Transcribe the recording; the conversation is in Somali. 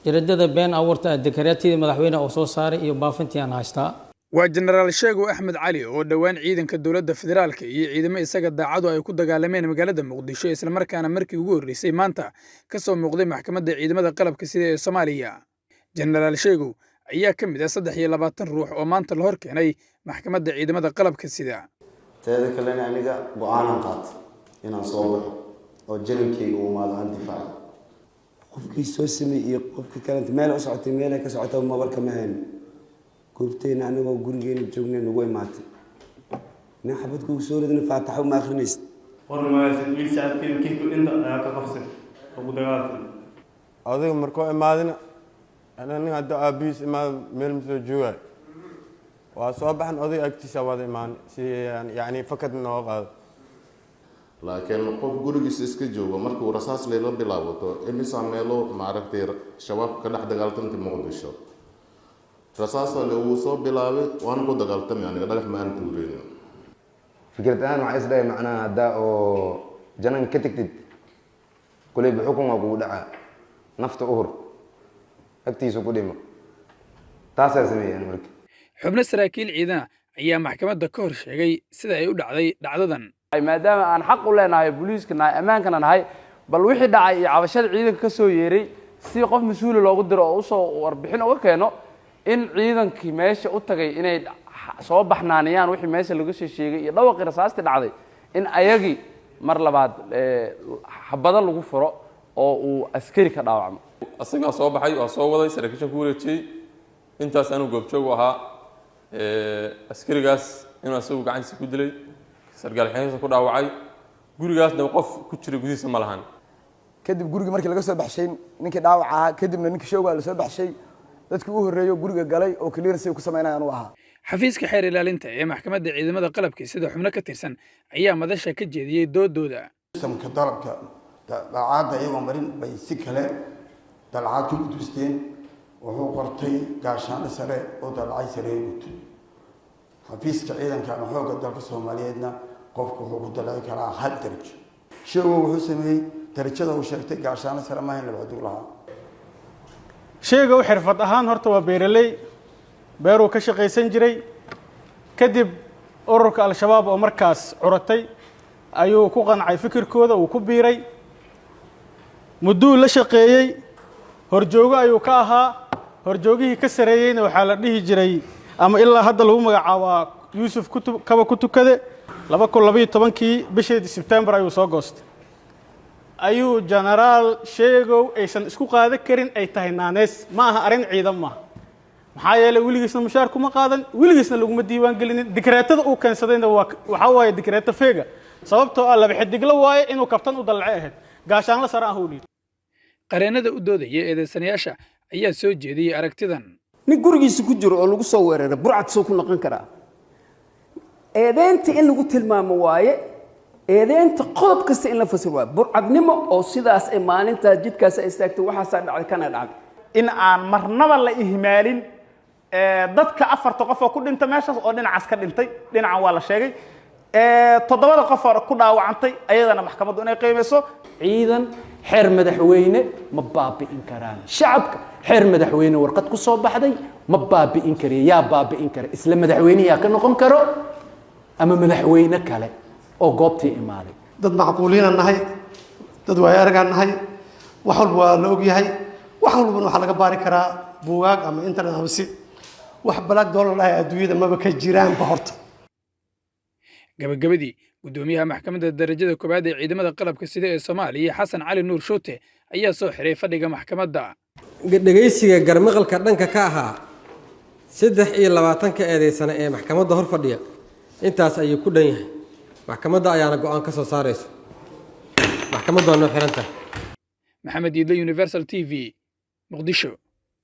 jaradada been abuurta dekreetadii madaxweyne oo soo saaray iyo baafintii aan haystaa. waa Generaal Sheego Axmed Cali oo dhawaan ciidanka dowladda federaalka iyo ciidamo isaga daacadu ay ku dagaalameen magaalada Muqdisho isla markaana markii ugu horeysay maanta ka soo muuqday maxkamadda ciidamada qalabka sida ee Soomaaliya. Generaal Sheego ayaa ka mid ah 23 ruux oo maanta la hor keenay maxkamadda ciidamada qalabka sida. teeda kale aniga go'aan qaat inaan soo baxo oo jarankeyga uu maalaan difaac qofkii soo sameeyay iyo qofkii kale meel u socotay meel ka socotay ma barka ma hayn goobteena anagoo gurigeena joognay nagu imaatay nin xabad ku soo ridna faataxo ma akhrinaysid qormaaysan wiilshaad kii ku inta ka qabsan ugu dagaalkan adiga markoo imaadina ana nin hadda aabiis imaad meel soo joogay waa soo baxan oday agtiisa wada imaan si yani fakad noo qaado laakiin qof gurigiisa iska joogo markuu rasaas leelo bilaabato imisa meelo maaragtay shabaab ka dhex dagaaltanta Muqdisho rasaas uu soo bilaabay waan ku dagaaltamay aniga dhagax ma aan tuureyn fikradan waxa isleeyahay macnaha hadda oo janan ka tagtid kulay xukunka ugu dhaca nafta uhur agtiisa ku dhimo taas ay sameeyeen markii xubno saraakiil ciidan ayaa maxkamadda ka hor sheegay sida ay u dhacday dhacdadan maadaama aan xaq u leenahay booliiska nahay amaankana nahay bal wixii dhacay iyo cabashada ciidanka ka soo yeeray si qof mas'uul loogu diro oo soo warbixin uga keeno in ciidankii meesha u tagay inay soo baxnaaniyaan wixii meesha lagu soo sheegay iyo dhawaqii rasaastii dhacday in ayagii mar labaad xabada lagu furo oo uu askari ka dhaawacmo asaga soo baxay oo soo waday saraakiisha ku wareejiyay intaas aanu goobjoog ahaa askarigaas inuu asagu gacantiisa ku dilay sargaal xeesha ku dhaawacay gurigaasna qof ku jira gudihiisa ma lahan kadib guriga markii laga soo baxshay ninkii dhaawac ahaa kadibna ninkii showga la soo baxshay dadkii u horeeyay guriga galay oo clearance ku sameynayaan uu ahaa xafiiska xeer ilaalinta ee maxkamadda ciidamada qalabka sida xubno ka tirsan ayaa madasha ka jeediyay doodooda samka dalabka daacada iyaga marin bay si kale dalcad ku gudbisteen wuxuu qortay gaashaan sare oo dalcay sare gudbay xafiiska ciidanka xoogga dalka Soomaaliyeedna qofku wuxuu ku dalay karaa hal darajo sheego wuxuu sameeyay darajada uu sheegtay gaashaan sare ma hayn labadu lahaa sheego xirfad ahaan horta waa beeraley beeru ka shaqeysan jiray kadib ururka al-shabaab oo markaas curatay ayuu ku qancay fikirkooda uu ku biiray muddo la shaqeeyay horjoogo ayuu ka ahaa horjoogihii ka sareeyayna waxa la dhihi jiray ama ilaa hadda lagu magacaabaa Yuusuf kaba ku tukade 2012kii bishii September ayuu soo goostay ayuu Generaal Sheego aysan isku qaada karin ay tahay naanees ma aha arin ciidan ma maxaa yeelay wiligiisna mushaar kuma qaadan wiligiisna laguma diiwaan gelinin dikreetada uu keensadayna waxa waaye dikreeta feega sababtoo ah laba xidigla waaye inuu kabtan u dalacay ahayd gaashaan la sare ah uu dhigay qareenada u doodaya eedeysanayaasha ayaa soo jeediyay aragtidan nin gurigiisa ku jiro oo lagu soo weeraray burcad soo ku noqon karaa eedeynta in lagu tilmaamo waaye eedeynta qodob kasta in la fasiro waa burcadnimo oo sidaas ay maalinta jidkaas ay istaagtay waxa dhacay kana dhacay in aan marnaba la ihmaalin dadka afarta qof oo ku dhintay meeshaas oo dhinacaas ka dhintay dhinacan waa la sheegay toddobada qof oo ku dhaawacantay ayadana maxkamaddu inay qiimeyso ciidan xeer madaxweyne ma baabi'in karaan shacabka xeer madaxweyne warqad ku soo baxday ma baabi'in kariyo yaa baabi'in kara isla madaxweynaha ka noqon karo ama madaxweyne kale oo goobtii imaaday dad macquuliin nahay dad way aragaan nahay wax walba waa la og yahay wax walba waxa laga baari karaa buugaag ama internet ama si wax balaag doolar ah adduunyada maba ka jiraan ba horta gabagabadii gudoomiyaha maxkamadda darajada koobaad ee ciidamada qalabka sida ee Soomaaliya Xasan Cali Nuur Shoote ayaa soo xiray fadhiga maxkamadda dhageysiga garmaqalka dhanka ka ahaa 23 eedeysana ee maxkamadda hor fadhiya intaas ayuu ku dhan yahay maxkamadda ayaana go'aan ka soo saarayso maxkamaddu waa noo xiran tahay Maxamed Yidle Universal TV Muqdisho